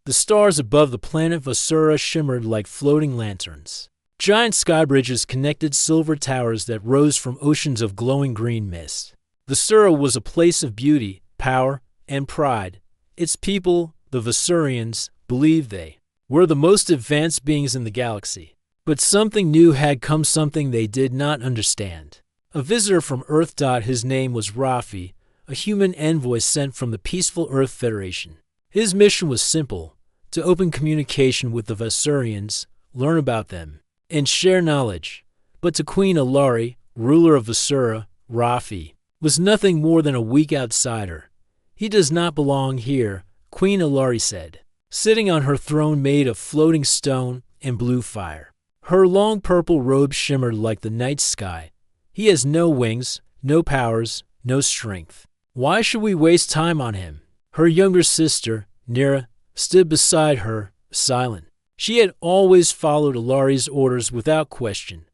The stars above the planet Vasura shimmered like floating lanterns. Giant sky bridges connected silver towers that rose from oceans of glowing green mist. Vasura was a place of beauty, power, and pride. Its people, the Vasurians, believed they were the most advanced beings in the galaxy. But something new had come, something they did not understand. A visitor from Earth. His name was Rafi, a human envoy sent from the peaceful Earth Federation. His mission was simple: to open communication with the Vasurians, learn about them, and share knowledge. But to Queen Alari, ruler of Vasura, Rafi was nothing more than a weak outsider. "He does not belong here," Queen Alari said, sitting on her throne made of floating stone and blue fire. Her long purple robe shimmered like the night sky. "He has no wings, no powers, no strength. Why should we waste time on him?" Her younger sister, Nira, stood beside her, silent. She had always followed Alari's orders without question,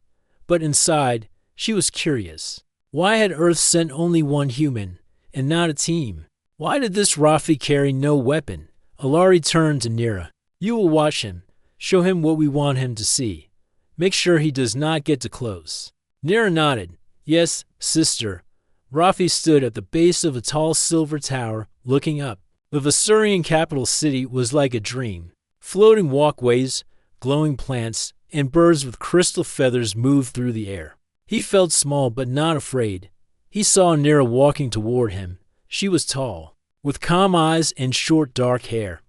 but inside, she was curious. Why had Earth sent only one human, and not a team? Why did this Rafi carry no weapon? Alari turned to Nira. "You will watch him, show him what we want him to see. Make sure he does not get too close." Nira nodded. "Yes, sister." Rafi stood at the base of a tall silver tower, looking up. The Vasurian capital city was like a dream. Floating walkways, glowing plants, and birds with crystal feathers moved through the air. He felt small but not afraid. He saw Nira walking toward him. She was tall, with calm eyes and short dark hair.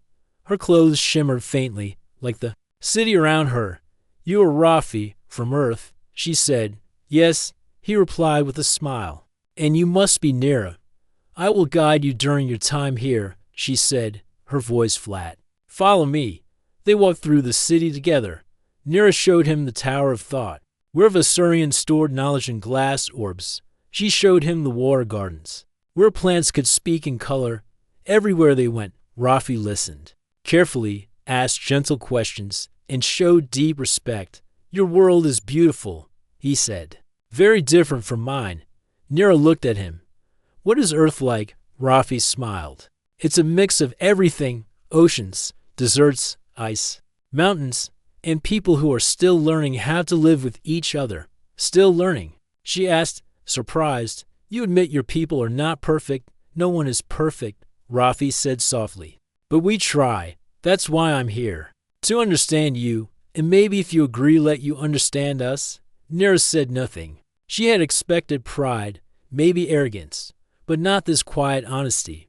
Her clothes shimmered faintly, like the city around her. "You are Rafi, from Earth," she said. "Yes," he replied with a smile. "And you must be Nira. I will guide you during your time here," she said, her voice flat. "Follow me." They walked through the city together. Nira showed him the Tower of Thought, where Vasurians stored knowledge in glass orbs. She showed him the water gardens, where plants could speak in color. Everywhere they went, Rafi listened carefully, asked gentle questions, and showed deep respect. "Your world is beautiful," he said. "Very different from mine." Nira looked at him. "What is Earth like?" Rafi smiled. "It's a mix of everything: oceans, deserts, ice, mountains, and people who are still learning how to live with each other." "Still learning?" she asked, surprised. "You admit your people are not perfect." "No one is perfect," Rafi said softly. "But we try. That's why I'm here. To understand you, and maybe if you agree let you understand us." Nira said nothing. She had expected pride, maybe arrogance, but not this quiet honesty.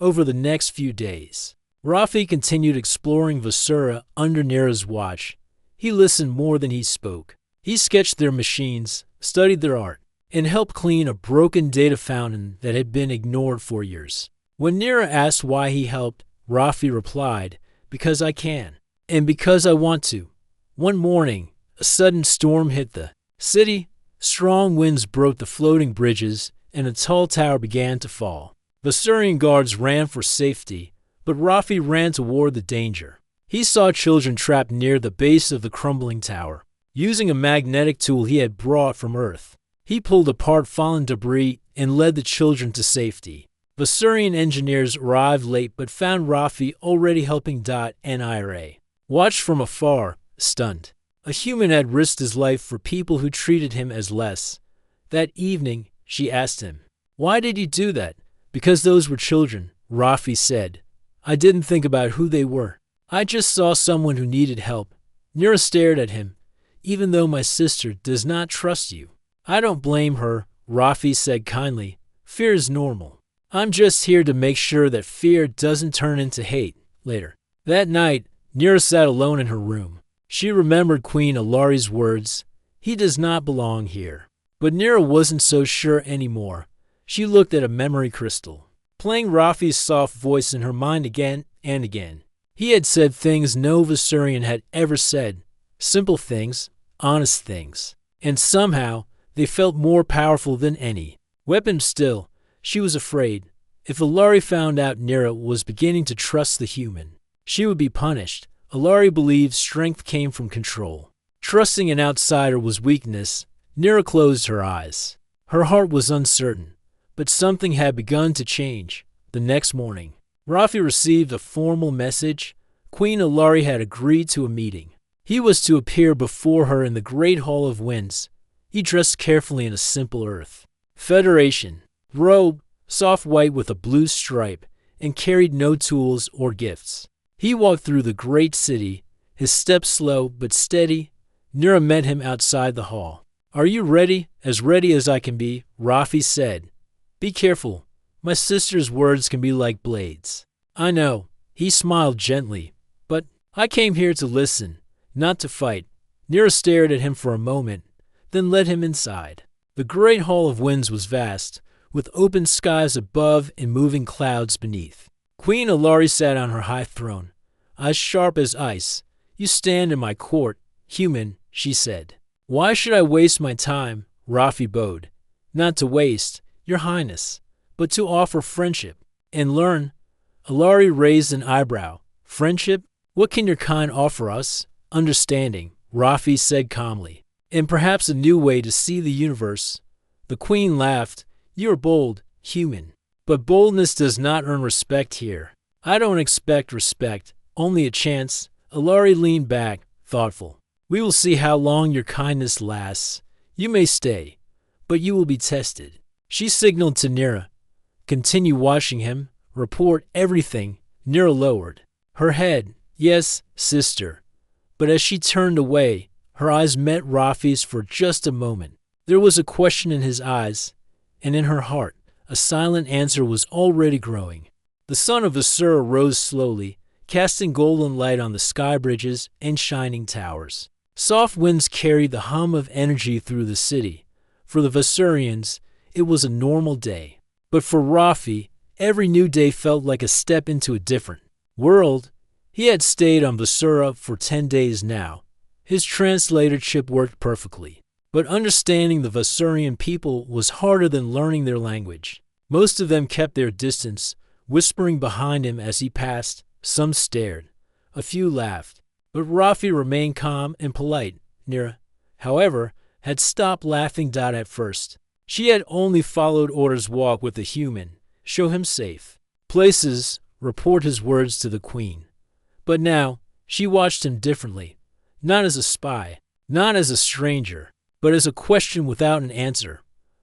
Over the next few days, Rafi continued exploring Vasura under Nira's watch. He listened more than he spoke. He sketched their machines, studied their art, and helped clean a broken data fountain that had been ignored for years. When Nira asked why he helped, Rafi replied, "Because I can, and because I want to." One morning, a sudden storm hit the city. Strong winds broke the floating bridges, and a tall tower began to fall. Vasurian guards ran for safety, but Rafi ran toward the danger. He saw children trapped near the base of the crumbling tower. Using a magnetic tool he had brought from Earth, he pulled apart fallen debris and led the children to safety. Vasurian engineers arrived late but found Rafi already helping Dot and Ira. Watched from afar, stunned. A human had risked his life for people who treated him as less. That evening, she asked him, "Why did you do that?" "Because those were children," Rafi said. "I didn't think about who they were. I just saw someone who needed help." Nira stared at him. "Even though my sister does not trust you." "I don't blame her," Rafi said kindly. "Fear is normal. I'm just here to make sure that fear doesn't turn into hate later." That night, Nira sat alone in her room. She remembered Queen Alari's words, "He does not belong here." But Nira wasn't so sure anymore. She looked at a memory crystal, playing Rafi's soft voice in her mind again and again. He had said things no Vasurian had ever said, simple things, honest things, and somehow they felt more powerful than any weapon. Still, she was afraid. If Alari found out Nira was beginning to trust the human, she would be punished. Alari believed strength came from control. Trusting an outsider was weakness. Nira closed her eyes. Her heart was uncertain, but something had begun to change. The next morning, Rafi received a formal message. Queen Alari had agreed to a meeting. He was to appear before her in the Great Hall of Winds. He dressed carefully in a simple earth Federation robe, soft white with a blue stripe, and carried no tools or gifts. He walked through the great city, his steps slow but steady. Nira met him outside the hall. "Are you ready?" "As ready as I can be," Rafi said. "Be careful. My sister's words can be like blades." "I know." He smiled gently. "But I came here to listen, not to fight." Nira stared at him for a moment, then led him inside. The Great Hall of Winds was vast, with open skies above and moving clouds beneath. Queen Alari sat on her high throne, eyes sharp as ice. "You stand in my court, human," she said. "Why should I waste my time?" Rafi bowed. "Not to waste, your highness, but to offer friendship and learn." Alari raised an eyebrow. "Friendship? What can your kind offer us?" "Understanding," Rafi said calmly, "and perhaps a new way to see the universe." The queen laughed. "You are bold, human, but boldness does not earn respect here." "I don't expect respect, only a chance." Alari leaned back, thoughtful. "We will see how long your kindness lasts. You may stay, but you will be tested." She signaled to Nira. "Continue watching him. Report everything." Nira lowered her head. "Yes, sister." But as she turned away, her eyes met Rafi's for just a moment. There was a question in his eyes, and in her heart, a silent answer was already growing. The sun of Asura rose slowly, casting golden light on the sky bridges and shining towers. Soft winds carried the hum of energy through the city. For the Vasurians, it was a normal day. But for Rafi, every new day felt like a step into a different world. He had stayed on Vasura for 10 days now. His translatorship worked perfectly. But understanding the Vasurian people was harder than learning their language. Most of them kept their distance, whispering behind him as he passed. Some stared. A few laughed. But Rafi remained calm and polite. Nira, however, had stopped laughing at first. She had only followed orders: walk with the human, show him safe places, report his words to the queen. But now, she watched him differently. Not as a spy, not as a stranger, but as a question without an answer.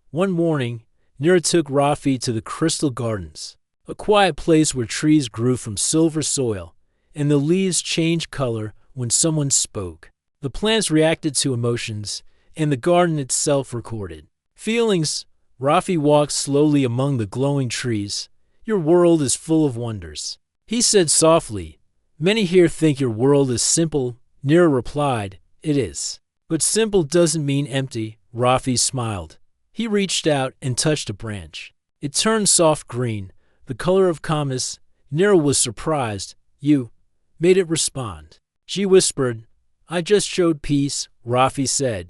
One morning, Nira took Rafi to the Crystal Gardens, a quiet place where trees grew from silver soil, and the leaves changed color when someone spoke. The plants reacted to emotions, and the garden itself recorded feelings. Rafi walked slowly among the glowing trees. "Your world is full of wonders," he said softly. "Many here think your world is simple." Nira replied, "It is. But simple doesn't mean empty." Rafi smiled. He reached out and touched a branch. It turned soft green, the color of calmness. Nira was surprised. "You made it respond." She whispered. "I just showed peace," Rafi said.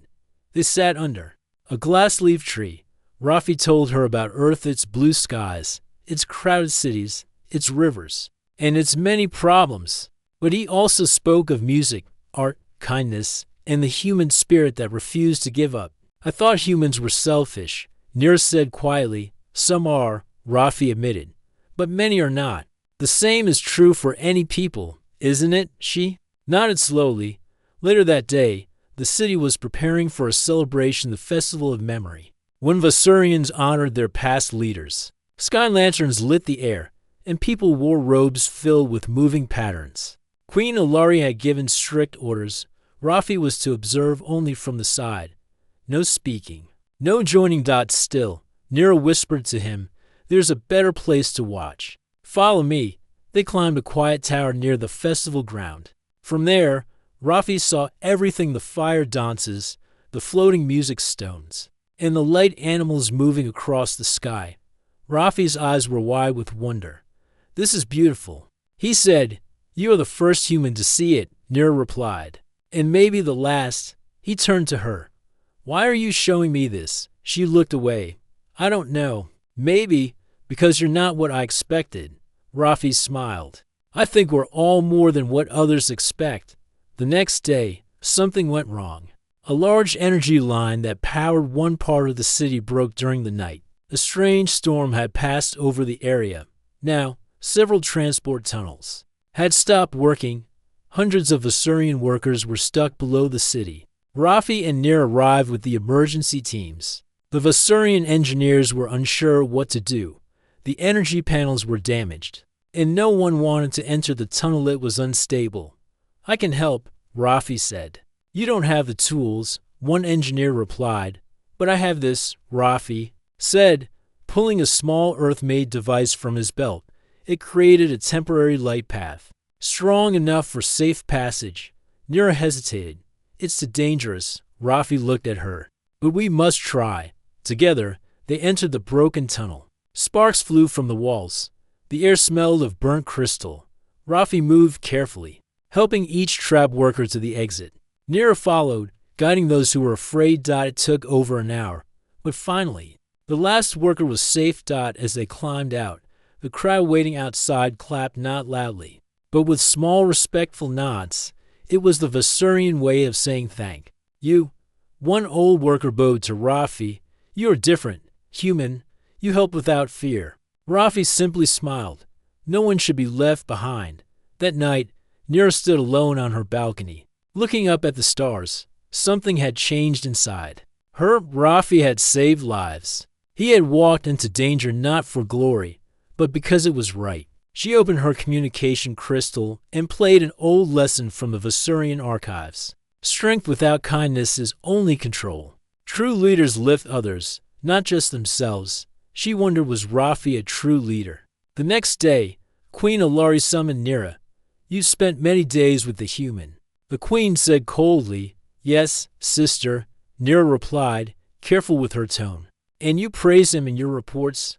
They sat under a glass-leaf tree. Rafi told her about Earth, its blue skies, its crowded cities, its rivers, and its many problems. But he also spoke of music, art, kindness, and the human spirit that refused to give up. "I thought humans were selfish," Nira said quietly. "Some are," Rafi admitted, "but many are not. The same is true for any people, isn't it?" She nodded slowly. Later that day, the city was preparing for a celebration, the Festival of Memory, when Vasurians honored their past leaders. Sky lanterns lit the air, and people wore robes filled with moving patterns. Queen Alari had given strict orders. Rafi was to observe only from the side. No speaking, no joining. Still, Nira whispered to him, "There's a better place to watch. Follow me." They climbed a quiet tower near the festival ground. From there, Rafi saw everything: the fire dances, the floating music stones, and the light animals moving across the sky. Rafi's eyes were wide with wonder. "This is beautiful," he said. "You are the first human to see it," Nira replied. "And maybe the last." He turned to her. "Why are you showing me this?" She looked away. "I don't know. Maybe because you're not what I expected." Rafi smiled. "I think we're all more than what others expect." The next day, something went wrong. A large energy line that powered one part of the city broke during the night. A strange storm had passed over the area. Now, several transport tunnels had stopped working. Hundreds of Vasurian workers were stuck below the city. Rafi and Nir arrived with the emergency teams. The Vasurian engineers were unsure what to do. The energy panels were damaged, and no one wanted to enter the tunnel. It was unstable. "I can help," Rafi said. "You don't have the tools," one engineer replied. "But I have this," Rafi said, pulling a small earth-made device from his belt. It created a temporary light path, strong enough for safe passage. Nira hesitated. "It's too dangerous." Rafi looked at her. "But we must try." Together, they entered the broken tunnel. Sparks flew from the walls. The air smelled of burnt crystal. Rafi moved carefully, helping each trapped worker to the exit. Nira followed, guiding those who were afraid. It took over an hour, but finally, the last worker was safe. As they climbed out, the crowd waiting outside clapped, not loudly, but with small respectful nods. It was the Vasurian way of saying thank you. One old worker bowed to Rafi. "You are different, human. You help without fear." Rafi simply smiled. No one should be left behind. That night, Nira stood alone on her balcony, looking up at the stars. Something had changed inside her. Rafi had saved lives. He had walked into danger not for glory, but because it was right. She opened her communication crystal and played an old lesson from the Vasurian archives. Strength without kindness is only control. True leaders lift others, not just themselves. She wondered, was Rafi a true leader? The next day, Queen Alari summoned Nira. "You spent many days with the human." The queen said coldly, "Yes, sister," Nira replied, careful with her tone. "And you praise him in your reports?"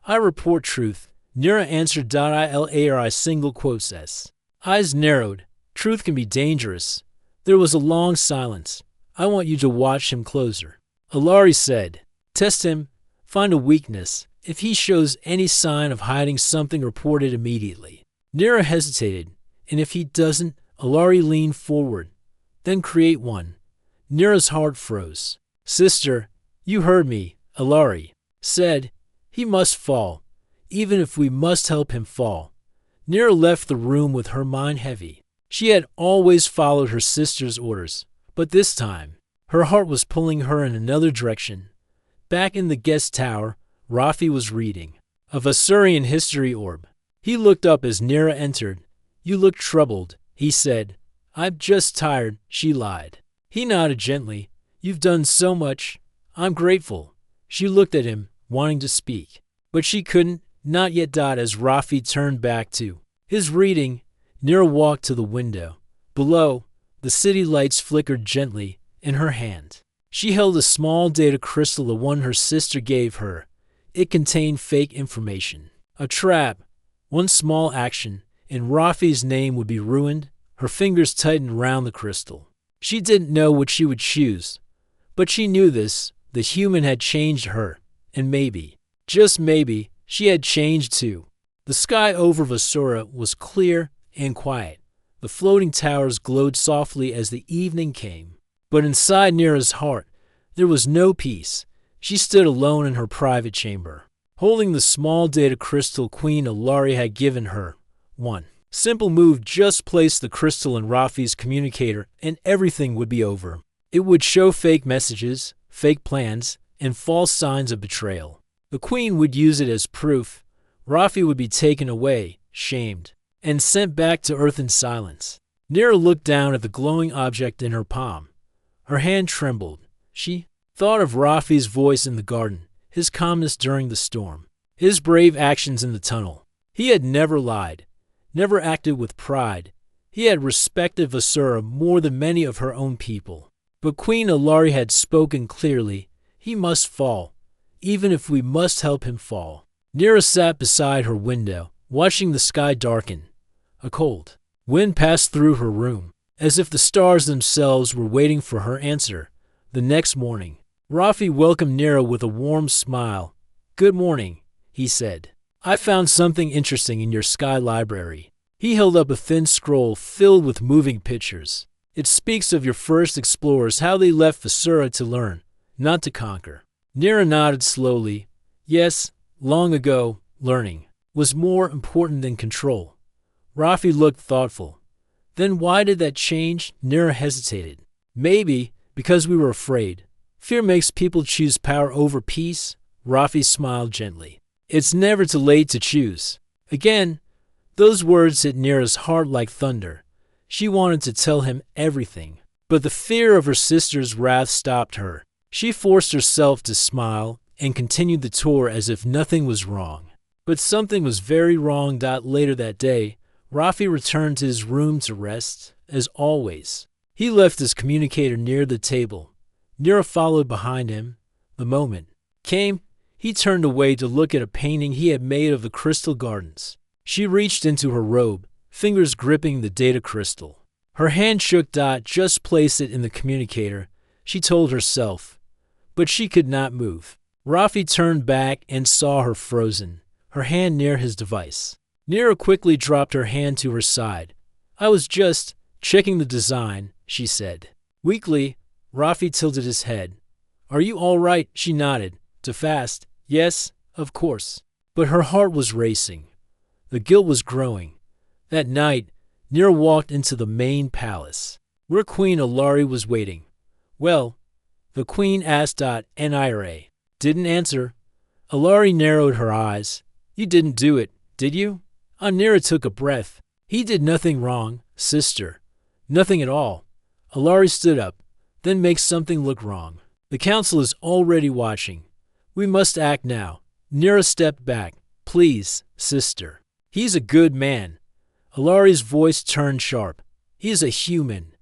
"I report truth," Nira answered. Ilari single quotes s. Eyes narrowed. "Truth can be dangerous." There was a long silence. "I want you to watch him closer," Alari said. "Test him. Find a weakness. If he shows any sign of hiding something, report it immediately." Nira hesitated. "And if he doesn't?" Alari leaned forward. "Then create one." Nira's heart froze. "Sister, you heard me," Alari said. "He must fall, even if we must help him fall." Nira left the room with her mind heavy. She had always followed her sister's orders, but this time, her heart was pulling her in another direction. Back in the guest tower, Rafi was reading a Vasurian history orb. He looked up as Nira entered. "You look troubled," he said. "I'm just tired," she lied. He nodded gently. "You've done so much. I'm grateful." She looked at him, wanting to speak, but she couldn't, not yet. As Rafi turned back to his reading, Nira walked to the window. Below, the city lights flickered gently in her hand. She held a small data crystal, the one her sister gave her. It contained fake information. A trap. One small action, and Rafi's name would be ruined. Her fingers tightened around the crystal. She didn't know what she would choose, but she knew this. The human had changed her, and maybe, just maybe, she had changed too. The sky over Vasura was clear and quiet. The floating towers glowed softly as the evening came. But inside Nira's heart, there was no peace. She stood alone in her private chamber, holding the small data crystal Queen Alari had given her. One simple move: just place the crystal in Rafi's communicator and everything would be over. It would show fake messages, fake plans, and false signs of betrayal. The Queen would use it as proof. Rafi would be taken away, shamed, and sent back to Earth in silence. Nira looked down at the glowing object in her palm. Her hand trembled. She thought of Rafi's voice in the garden, his calmness during the storm, his brave actions in the tunnel. He had never lied, never acted with pride. He had respected Vasura more than many of her own people. But Queen Alari had spoken clearly. He must fall, even if we must help him fall. Nira sat beside her window, watching the sky darken. A cold wind passed through her room, as if the stars themselves were waiting for her answer. The next morning, Rafi welcomed Nira with a warm smile. "Good morning," he said. "I found something interesting in your sky library." He held up a thin scroll filled with moving pictures. "It speaks of your first explorers, how they left Vasura to learn, not to conquer." Nira nodded slowly. "Yes, long ago, learning was more important than control." Rafi looked thoughtful. Then why did that change? Nira hesitated. Maybe because we were afraid. Fear makes people choose power over peace. Rafi smiled gently. It's never too late to choose. Again, those words hit Nira's heart like thunder. She wanted to tell him everything, but the fear of her sister's wrath stopped her. She forced herself to smile and continued the tour as if nothing was wrong. But something was very wrong. Later that day, Rafi returned to his room to rest, as always. He left his communicator near the table. Nira followed behind him. The moment came, he turned away to look at a painting he had made of the crystal gardens. She reached into her robe, fingers gripping the data crystal. Her hand shook. Just place it in the communicator, she told herself. But she could not move. Rafi turned back and saw her frozen, her hand near his device. Nira quickly dropped her hand to her side. I was just checking the design, she said. Weakly, Rafi tilted his head. Are you all right? She nodded. Too fast? Yes, of course. But her heart was racing. The guilt was growing. That night, Nira walked into the main palace, where Queen Alari was waiting. Well, the queen asked. Nira didn't answer. Alari narrowed her eyes. You didn't do it, did you? Nira took a breath. He did nothing wrong, sister. Nothing at all. Alari stood up. Then make something look wrong. The council is already watching. We must act now. Nira stepped back. Please, sister. He's a good man. Alari's voice turned sharp. He is a human.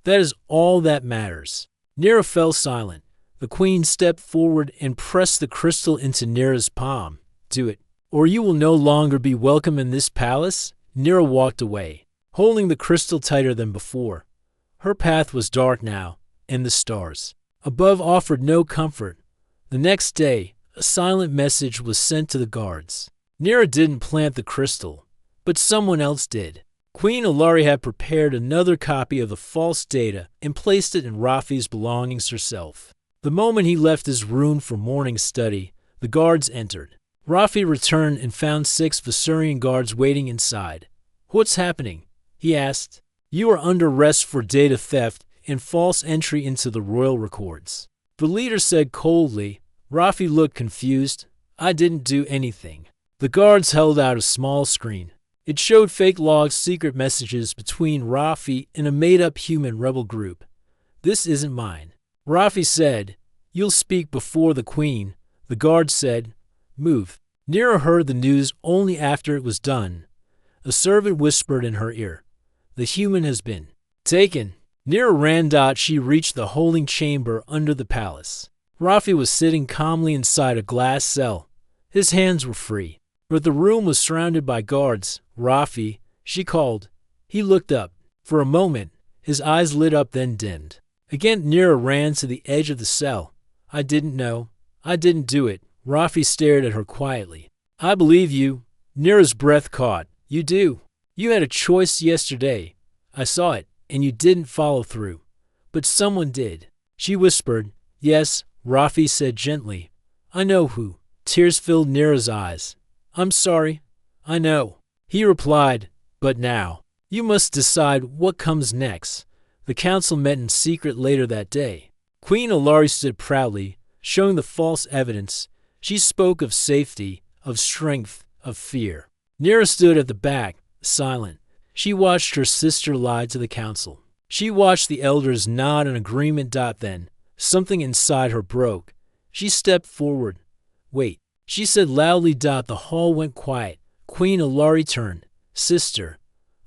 That is all that matters. Nira fell silent. The queen stepped forward and pressed the crystal into Nira's palm. Do it, or you will no longer be welcome in this palace. Nira walked away, holding the crystal tighter than before. Her path was dark now, and the stars above offered no comfort. The next day, a silent message was sent to the guards. Nira didn't plant the crystal, but someone else did. Queen Alari had prepared another copy of the false data and placed it in Rafi's belongings herself. The moment he left his room for morning study, the guards entered. Rafi returned and found 6 Vasurian guards waiting inside. What's happening? He asked. You are under arrest for data theft and false entry into the royal records. The leader said coldly. Rafi looked confused. I didn't do anything. The guards held out a small screen. It showed fake logs, secret messages between Rafi and a made-up human rebel group. This isn't mine. Rafi said, You'll speak before the queen. The guard said, Move. Nira heard the news only after it was done. A servant whispered in her ear, The human has been taken. Nira ran. She reached the holding chamber under the palace. Rafi was sitting calmly inside a glass cell. His hands were free, but the room was surrounded by guards. Rafi, she called. He looked up. For a moment, his eyes lit up then dimmed. Again, Nira ran to the edge of the cell. I didn't know. I didn't do it. Rafi stared at her quietly. I believe you. Nira's breath caught. You do. You had a choice yesterday. I saw it, and you didn't follow through. But someone did. She whispered. Yes, Rafi said gently. I know who. Tears filled Nira's eyes. I'm sorry. I know. He replied, but now, you must decide what comes next. The council met in secret later that day. Queen Alari stood proudly, showing the false evidence. She spoke of safety, of strength, of fear. Nira stood at the back, silent. She watched her sister lie to the council. She watched the elders nod in agreement. Then, something inside her broke. She stepped forward. Wait, she said loudly. The hall went quiet. Queen Alari turned. Sister,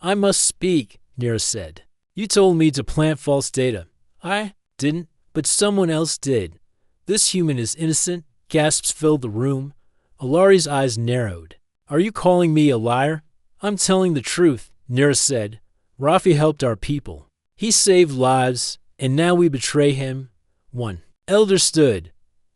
I must speak, Nira said. You told me to plant false data. I didn't, but someone else did. This human is innocent. Gasps filled the room. Alari's eyes narrowed. Are you calling me a liar? I'm telling the truth, Nira said. Rafi helped our people. He saved lives, and now we betray him. One elder stood.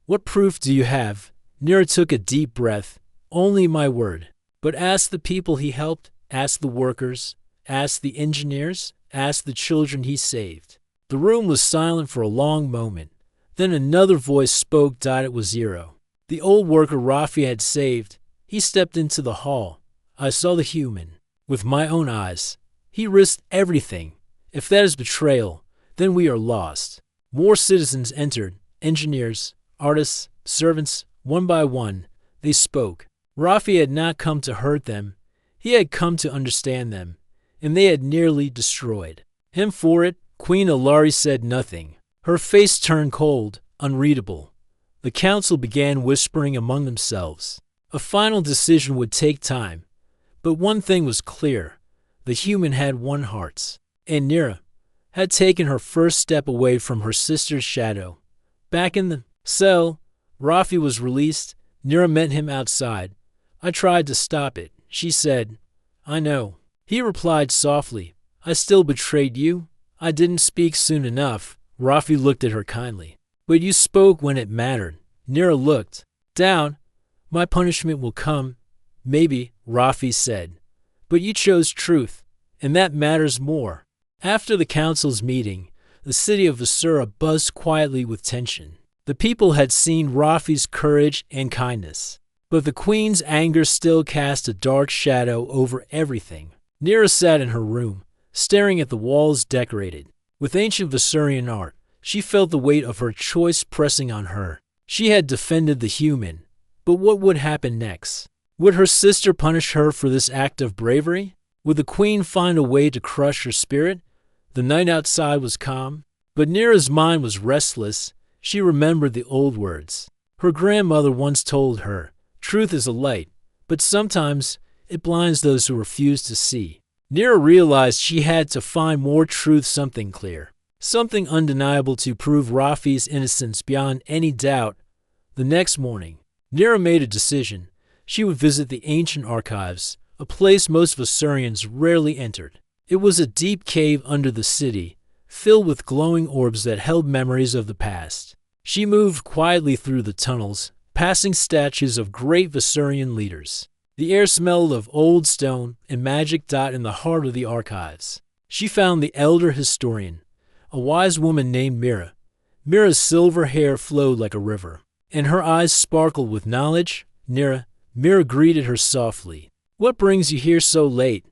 What proof do you have? Nira took a deep breath. Only my word. But ask the people he helped, ask the workers, ask the engineers, ask the children he saved. The room was silent for a long moment. Then another voice spoke. It was Zero. The old worker Rafi had saved. He stepped into the hall. I saw the human. With my own eyes. He risked everything. If that is betrayal, then we are lost. More citizens entered, engineers, artists, servants, one by one. They spoke. Rafi had not come to hurt them. He had come to understand them, and they had nearly destroyed him for it. Queen Alari said nothing. Her face turned cold, unreadable. The council began whispering among themselves. A final decision would take time, but one thing was clear. The human had one heart, and Nira had taken her first step away from her sister's shadow. Back in the cell, Rafi was released. Nira met him outside. I tried to stop it, she said. I know. He replied softly. I still betrayed you. I didn't speak soon enough. Rafi looked at her kindly. But you spoke when it mattered. Nira looked down. My punishment will come. Maybe, Rafi said. But you chose truth, and that matters more. After the council's meeting, the city of Vasura buzzed quietly with tension. The people had seen Rafi's courage and kindness, but the queen's anger still cast a dark shadow over everything. Nira sat in her room, staring at the walls decorated with ancient Vasurian art. She felt the weight of her choice pressing on her. She had defended the human, but what would happen next? Would her sister punish her for this act of bravery? Would the queen find a way to crush her spirit? The night outside was calm, but Nira's mind was restless. She remembered the old words. Her grandmother once told her, truth is a light, but sometimes it blinds those who refuse to see. Nira realized she had to find more truth, something clear, something undeniable to prove Rafi's innocence beyond any doubt. The next morning, Nira made a decision. She would visit the ancient archives, a place most Vasurians rarely entered. It was a deep cave under the city, filled with glowing orbs that held memories of the past. She moved quietly through the tunnels, passing statues of great Vasurian leaders. The air smelled of old stone and magic. In the heart of the archives, she found the elder historian, a wise woman named Mira. Mira's silver hair flowed like a river, and her eyes sparkled with knowledge. Mira greeted her softly. What brings you here so late?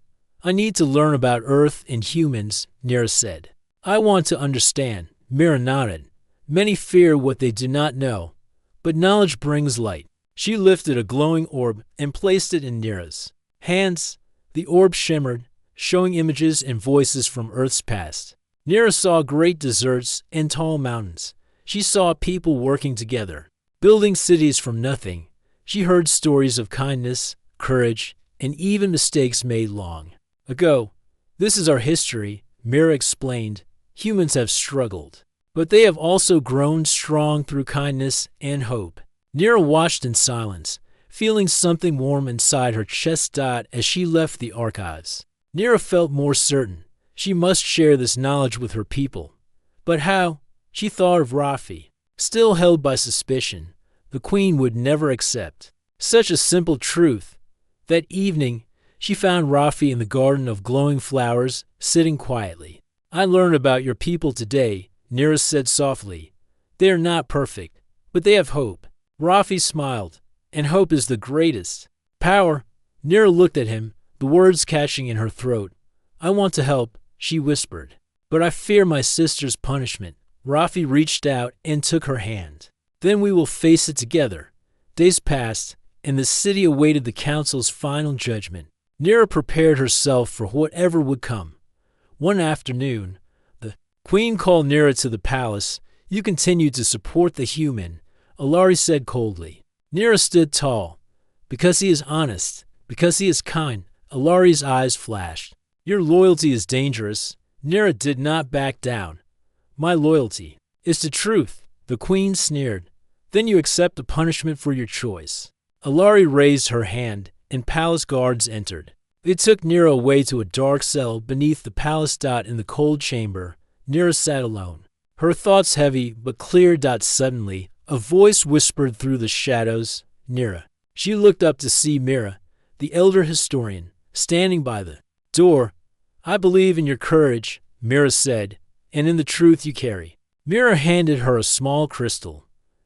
I need to learn about Earth and humans, Nira said. I want to understand. Mira nodded. Many fear what they do not know, but knowledge brings light. She lifted a glowing orb and placed it in Nira's hands. The orb shimmered, showing images and voices from Earth's past. Nira saw great deserts and tall mountains. She saw people working together, building cities from nothing. She heard stories of kindness, courage, and even mistakes made long ago. This is our history, Mira explained. Humans have struggled, but they have also grown strong through kindness and hope. Nira watched in silence, feeling something warm inside her chest. As she left the archives, Nira felt more certain. She must share this knowledge with her people. But how? She thought of Rafi, still held by suspicion. The queen would never accept such a simple truth. That evening, she found Rafi in the garden of glowing flowers, sitting quietly. I learned about your people today, Nira said softly. They are not perfect, but they have hope. Rafi smiled. And hope is the greatest power. Nira looked at him, the words catching in her throat. I want to help, she whispered, but I fear my sister's punishment. Rafi reached out and took her hand. Then we will face it together. Days passed, and the city awaited the council's final judgment. Nira prepared herself for whatever would come. One afternoon, the queen called Nira to the palace. You continue to support the human, Alari said coldly. Nira stood tall. Because he is honest, because he is kind. Alari's eyes flashed. Your loyalty is dangerous. Nira did not back down. My loyalty is to truth, the queen sneered. Then you accept the punishment for your choice. Alari raised her hand, and palace guards entered. They took Nira away to a dark cell beneath the palace. In the cold chamber, Nira sat alone, her thoughts heavy but clear. Suddenly, a voice whispered through the shadows, Nira. She looked up to see Mira, the elder historian, standing by the door. I believe in your courage, Mira said, and in the truth you carry. Mira handed her a small crystal.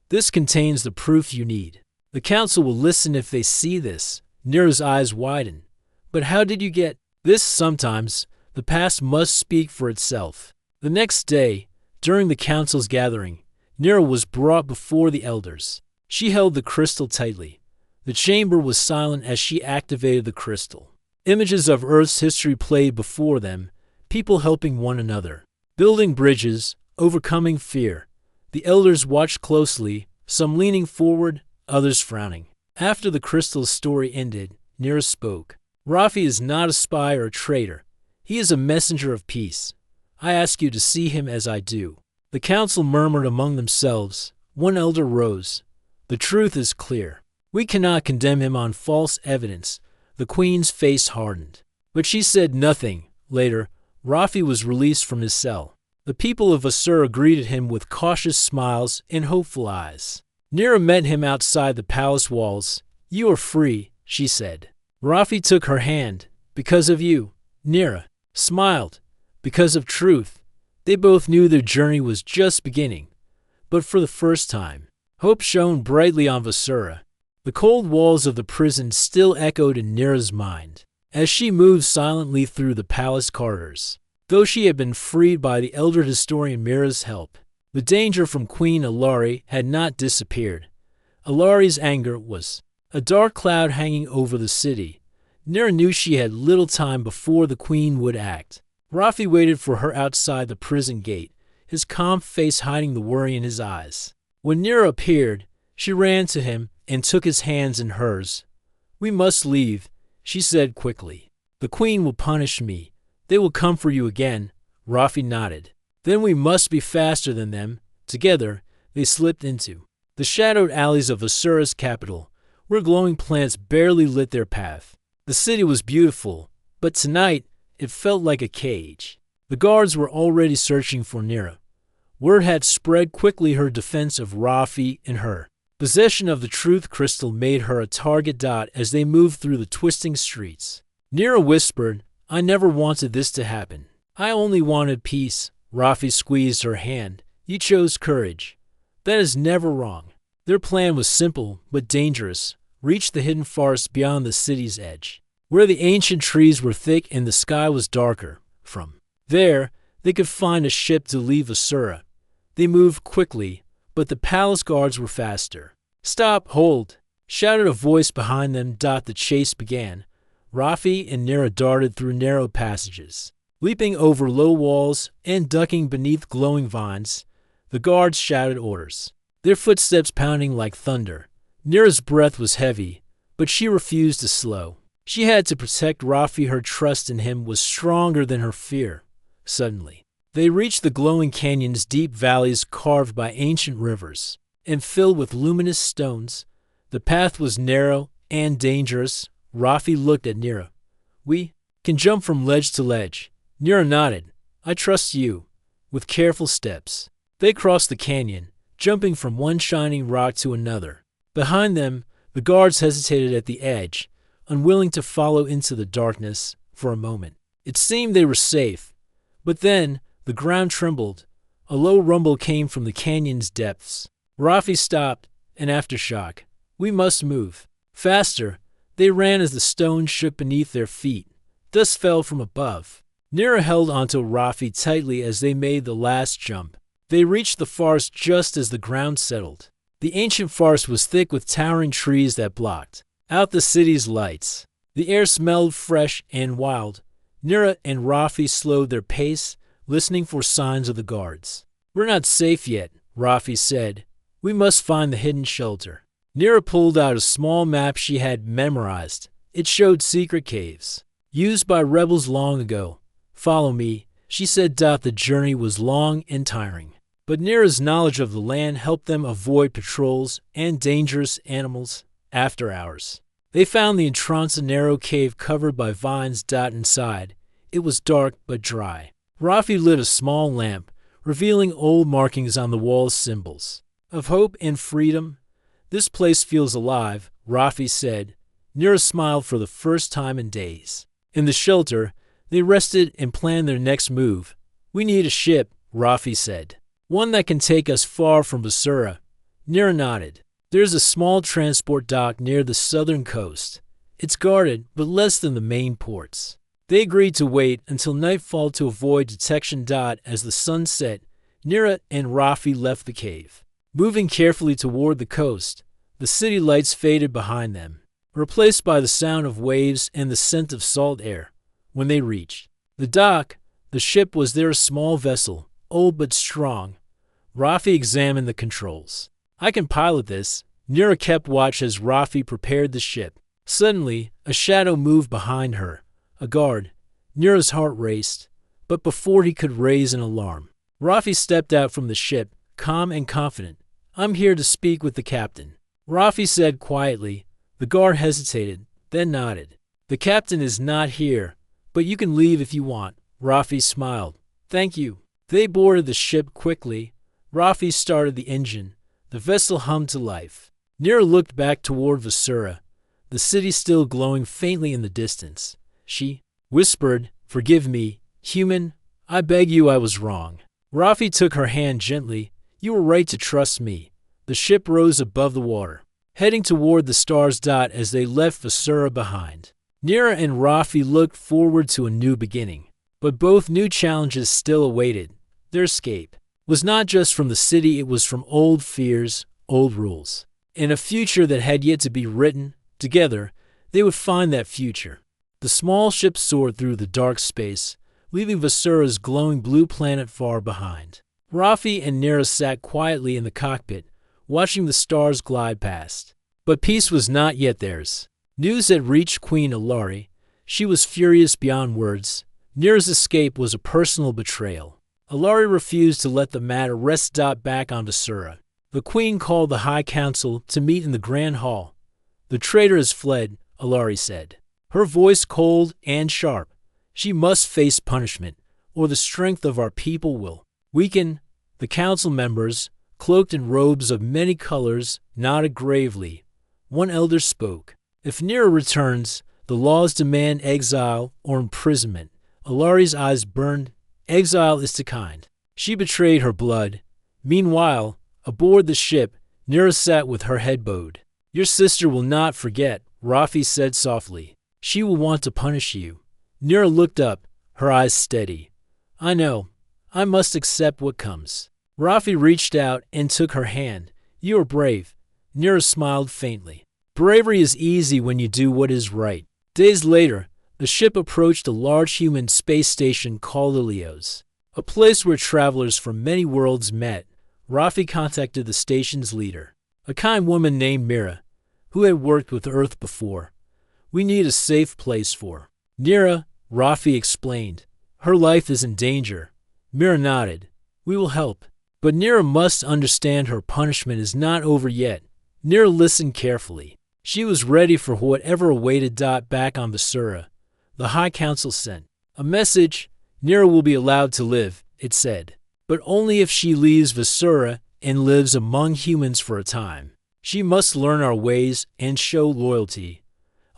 This contains the proof you need. The council will listen if they see this. Nira's eyes widened. But how did you get this? Sometimes The past must speak for itself. The next day, during the council's gathering, Nira was brought before the elders. She held the crystal tightly. The chamber was silent as she activated the crystal. Images of Earth's history played before them, people helping one another, building bridges, overcoming fear. The elders watched closely, some leaning forward, others frowning. After the crystal's story ended, Nira spoke. Rafi is not a spy or a traitor. He is a messenger of peace. I ask you to see him as I do. The council murmured among themselves. One elder rose. The truth is clear. We cannot condemn him on false evidence. The queen's face hardened. But she said nothing. Later, Rafi was released from his cell. The people of Asura greeted him with cautious smiles and hopeful eyes. Nira met him outside the palace walls. You are free, she said. Rafi took her hand. Because of you. Nira smiled. Because of truth. They both knew their journey was just beginning. But for the first time, hope shone brightly on Vasura. The cold walls of the prison still echoed in Nira's mind as she moved silently through the palace corridors. Though she had been freed by the elder historian Mira's help, the danger from Queen Alari had not disappeared. Alari's anger was a dark cloud hanging over the city. Nira knew she had little time before the queen would act. Rafi waited for her outside the prison gate, his calm face hiding the worry in his eyes. When Nira appeared, she ran to him and took his hands in hers. We must leave, she said quickly. The queen will punish me. They will come for you again. Rafi nodded. Then we must be faster than them. Together, they slipped into the shadowed alleys of Asura's capital, where glowing plants barely lit their path. The city was beautiful, but tonight it felt like a cage. The guards were already searching for Nira. Word had spread quickly her defense of Rafi and her. Possession of the truth crystal made her a target dot as they moved through the twisting streets. Nira whispered, I never wanted this to happen. I only wanted peace. Rafi squeezed her hand. You chose courage. That is never wrong. Their plan was simple but dangerous. Reach the hidden forest beyond the city's edge, where the ancient trees were thick and the sky was darker. From there, they could find a ship to leave Asura. They moved quickly, but the palace guards were faster. Stop, hold, shouted a voice behind them. The chase began. Rafi and Nira darted through narrow passages, leaping over low walls and ducking beneath glowing vines. The guards shouted orders, their footsteps pounding like thunder. Nira's breath was heavy, but she refused to slow. She had to protect Rafi. Her trust in him was stronger than her fear. Suddenly, they reached the glowing canyons, deep valleys carved by ancient rivers and filled with luminous stones. The path was narrow and dangerous. Rafi looked at Nira. We can jump from ledge to ledge. Nira nodded. I trust you. With careful steps, they crossed the canyon, jumping from one shining rock to another. Behind them, the guards hesitated at the edge, unwilling to follow into the darkness. For a moment, it seemed they were safe. But then, the ground trembled. A low rumble came from the canyon's depths. Rafi stopped, an aftershock. We must move. Faster. They ran as the stones shook beneath their feet. Dust fell from above. Nira held onto Rafi tightly as they made the last jump. They reached the forest just as the ground settled. The ancient forest was thick with towering trees that blocked out the city's lights. The air smelled fresh and wild. Nira and Rafi slowed their pace, listening for signs of the guards. We're not safe yet, Rafi said. We must find the hidden shelter. Nira pulled out a small map she had memorized. It showed secret caves, used by rebels long ago. Follow me, she said. The journey was long and tiring, but Nira's knowledge of the land helped them avoid patrols and dangerous animals. After hours, they found the entrance, a narrow cave covered by vines. Inside, it was dark but dry. Rafi lit a small lamp, revealing old markings on the wall's symbols of hope and freedom. This place feels alive, Rafi said. Nira smiled for the first time in days. In the shelter, they rested and planned their next move. We need a ship, Rafi said. One that can take us far from Basura. Nira nodded. There's a small transport dock near the southern coast. It's guarded, but less than the main ports. They agreed to wait until nightfall to avoid detection. As the sun set, Nira and Rafi left the cave. Moving carefully toward the coast, the city lights faded behind them, replaced by the sound of waves and the scent of salt air. When they reached the dock, the ship was there, a small vessel, old but strong. Rafi examined the controls. "I can pilot this." Nira kept watch as Rafi prepared the ship. Suddenly, a shadow moved behind her. A guard. Nira's heart raced, but before he could raise an alarm, Rafi stepped out from the ship, calm and confident. "I'm here to speak with the captain," Rafi said quietly. The guard hesitated, then nodded. "The captain is not here, but you can leave if you want." Rafi smiled. "Thank you." They boarded the ship quickly. Rafi started the engine. The vessel hummed to life. Nira looked back toward Vasura, the city still glowing faintly in the distance. She whispered, "Forgive me, human. I beg you, I was wrong." Rafi took her hand gently. "You were right to trust me." The ship rose above the water, heading toward the stars. As they left Vasura behind, Nira and Rafi looked forward to a new beginning. But both new challenges still awaited. Their escape was not just from the city, it was from old fears, old rules, and a future that had yet to be written. Together, they would find that future. The small ship soared through the dark space, leaving Vasura's glowing blue planet far behind. Rafi and Nira sat quietly in the cockpit, watching the stars glide past. But peace was not yet theirs. News had reached Queen Alari. She was furious beyond words. Nira's escape was a personal betrayal. Alari refused to let the matter rest. Back on Vasura, the queen called the High Council to meet in the Grand Hall. "The traitor has fled," Alari said, her voice cold and sharp. "She must face punishment, or the strength of our people will weaken." The council members, cloaked in robes of many colors, nodded gravely. One elder spoke. "If Nira returns, the laws demand exile or imprisonment." Alari's eyes burned. "Exile is too kind. She betrayed her blood." Meanwhile, aboard the ship, Nira sat with her head bowed. "Your sister will not forget," Rafi said softly. "She will want to punish you." Nira looked up, her eyes steady. "I know. I must accept what comes." Rafi reached out and took her hand. "You are brave." Nira smiled faintly. "Bravery is easy when you do what is right." Days later, the ship approached a large human space station called Ilios, a place where travelers from many worlds met. Rafi contacted the station's leader, a kind woman named Mira, who had worked with Earth before. "We need a safe place for Nira," Rafi explained. "Her life is in danger." Mira nodded. "We will help. But Nira must understand her punishment is not over yet." Nira listened carefully. She was ready for whatever awaited. Back on Vasura, the High Council sent a message. "Nira will be allowed to live," it said, "but only if she leaves Vasura and lives among humans for a time. She must learn our ways and show loyalty."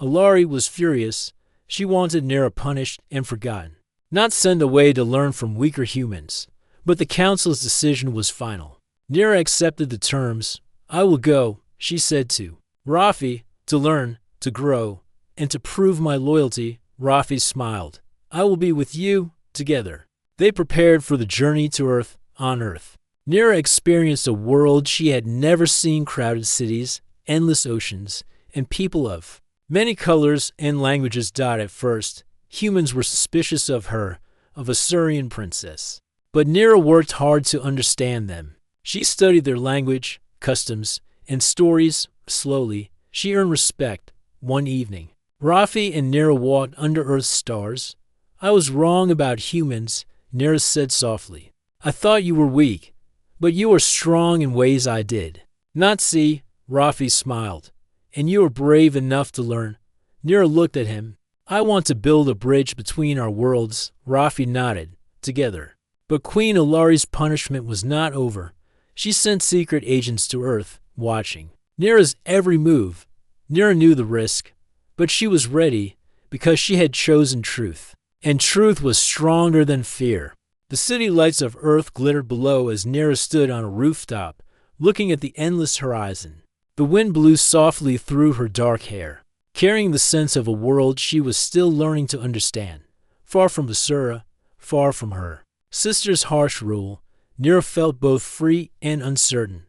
Alari was furious. She wanted Nira punished and forgotten, not sent away to learn from weaker humans. But the council's decision was final. Nira accepted the terms. "I will go," she said to Rafi, "to learn, to grow, and to prove my loyalty." Rafi smiled. "I will be with you." Together, they prepared for the journey to Earth. On Earth, Nira experienced a world she had never seen: crowded cities, endless oceans, and people of many colors and languages. At first, humans were suspicious of her, a Vasurian princess. But Nira worked hard to understand them. She studied their language, customs, and stories. Slowly, she earned respect. One evening, Rafi and Nira walked under Earth's stars. "I was wrong about humans," Nira said softly. "I thought you were weak, but you are strong in ways I did not see." Rafi smiled. "And you are brave enough to learn." Nira looked at him. "I want to build a bridge between our worlds." Rafi nodded. Together. But Queen Alari's punishment was not over. She sent secret agents to Earth, watching Nira's every move. Nira knew the risk, but she was ready because she had chosen truth. And truth was stronger than fear. The city lights of Earth glittered below as Nira stood on a rooftop, looking at the endless horizon. The wind blew softly through her dark hair, carrying the sense of a world she was still learning to understand. Far from Basura, far from her sister's harsh rule, Nira felt both free and uncertain.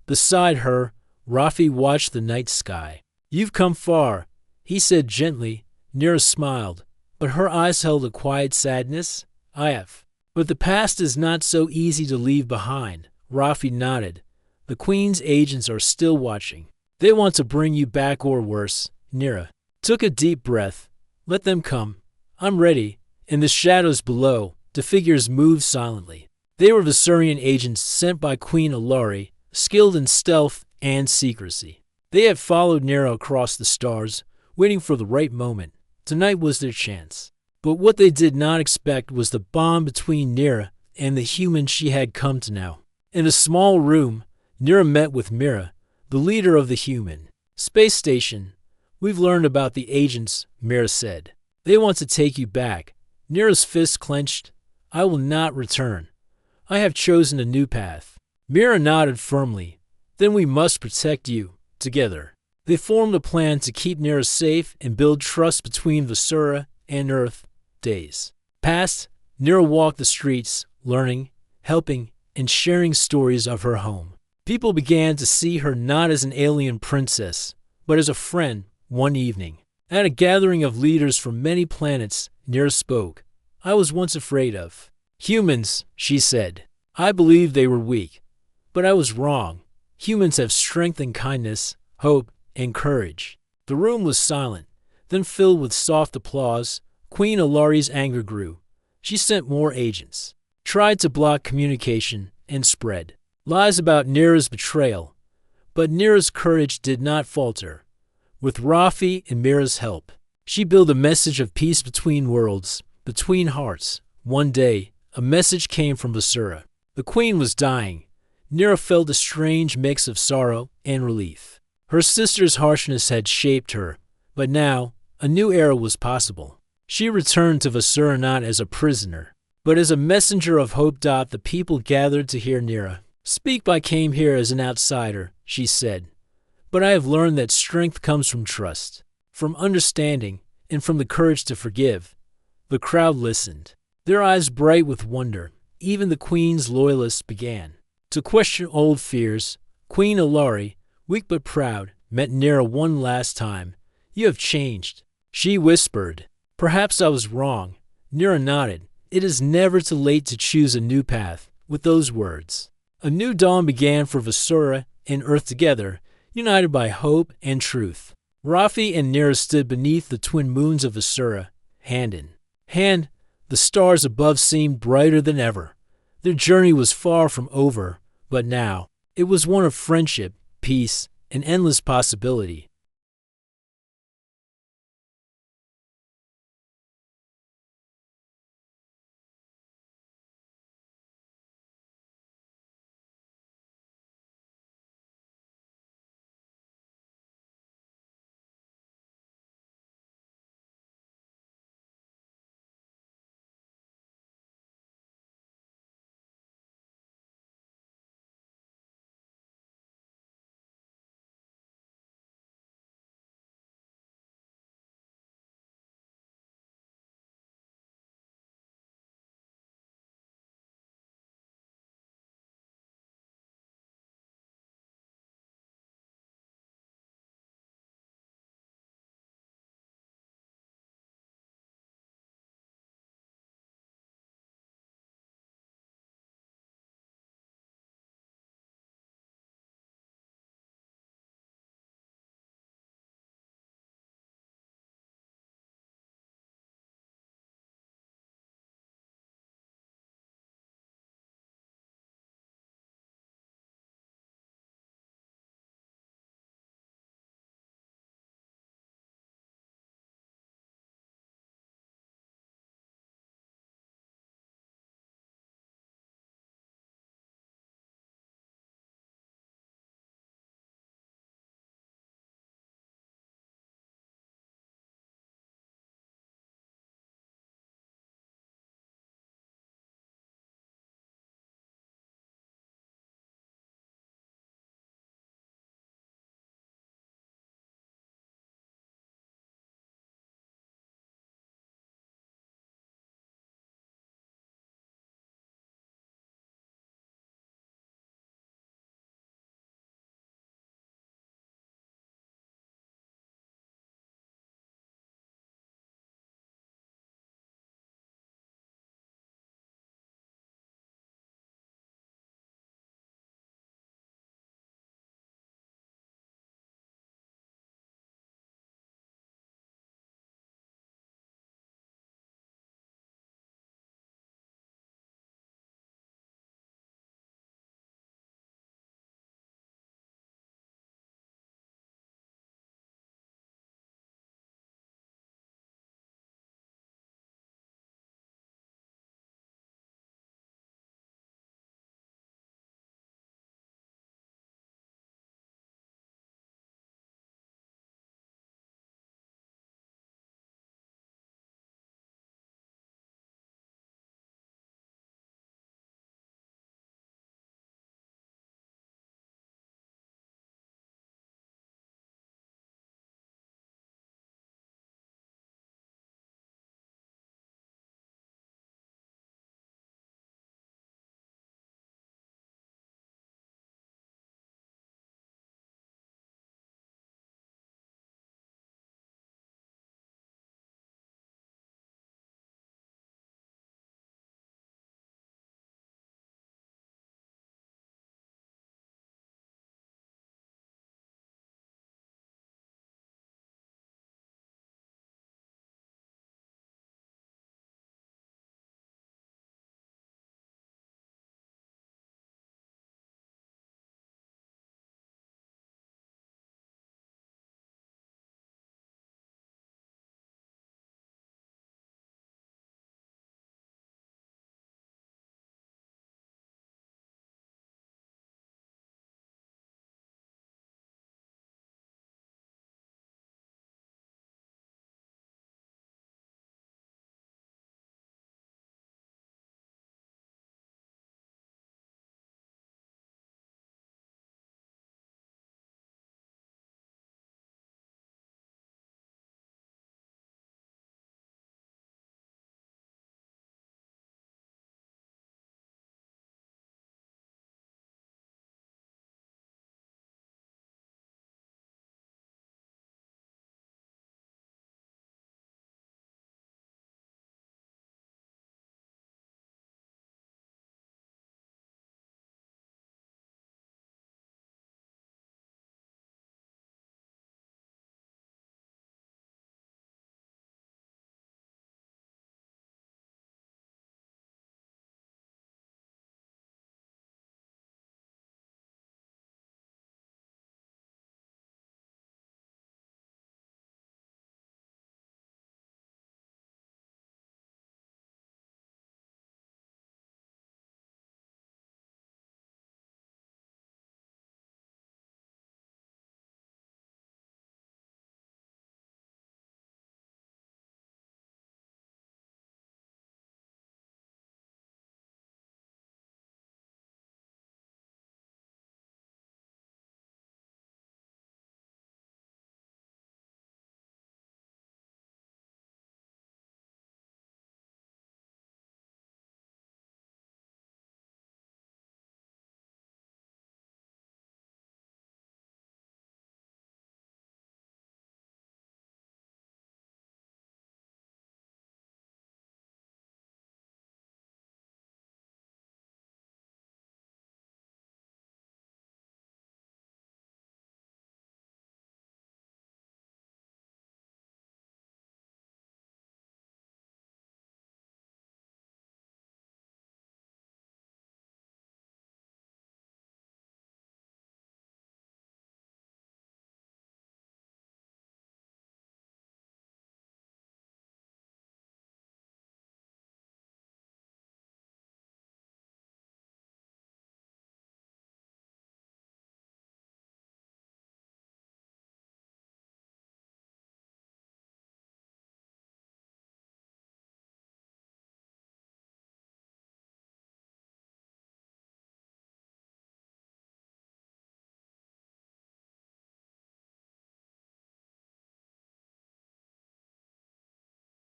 Beside her, Rafi watched the night sky. "You've come far," he said gently. Nira smiled, but her eyes held a quiet sadness. "I have. But the past is not so easy to leave behind." Rafi nodded. "The Queen's agents are still watching. They want to bring you back or worse." Nira took a deep breath. "Let them come. I'm ready." In the shadows below, the figures moved silently. They were Viserion agents sent by Queen Alari, skilled in stealth and secrecy. They had followed Nira across the stars, waiting for the right moment. Tonight was their chance. But what they did not expect was the bond between Nira and the human she had come to know. In a small room, Nira met with Mira, the leader of the human space station. "We've learned about the agents," Mira said. "They want to take you back." Nira's fist clenched. "I will not return. I have chosen a new path." Mira nodded firmly. "Then we must protect you, together." They formed a plan to keep Nira safe and build trust between Visura and Earth. Days passed. Nira walked the streets, learning, helping, and sharing stories of her home. People began to see her not as an alien princess, but as a friend. One evening, at a gathering of leaders from many planets, Nira spoke. "I was once afraid of humans," she said. "I believed they were weak, but I was wrong. Humans have strength and kindness, hope and courage." The room was silent, then filled with soft applause. Queen Alari's anger grew. She sent more agents, tried to block communication, and spread lies about Nira's betrayal. But Nira's courage did not falter. With Rafi and Mira's help, she built a message of peace between worlds, between hearts. One day, a message came from Basura. The queen was dying. Nira felt a strange mix of sorrow and relief. Her sister's harshness had shaped her, but now a new era was possible. She returned to Basura not as a prisoner, but as a messenger of hope. The people gathered to hear Nira speak. "I came here as an outsider," she said. "But I have learned that strength comes from trust, from understanding, and from the courage to forgive." The crowd listened, their eyes bright with wonder. Even the queen's loyalists began to question old fears. Queen Alari, weak but proud, met Nira one last time. "You have changed," she whispered. "Perhaps I was wrong." Nira nodded. "It is never too late to choose a new path." With those words, a new dawn began for Visura and Earth together, united by hope and truth. Rafi and Nira stood beneath the twin moons of Visura, hand in hand. The stars above seemed brighter than ever. Their journey was far from over, but now it was one of friendship, peace, and endless possibility.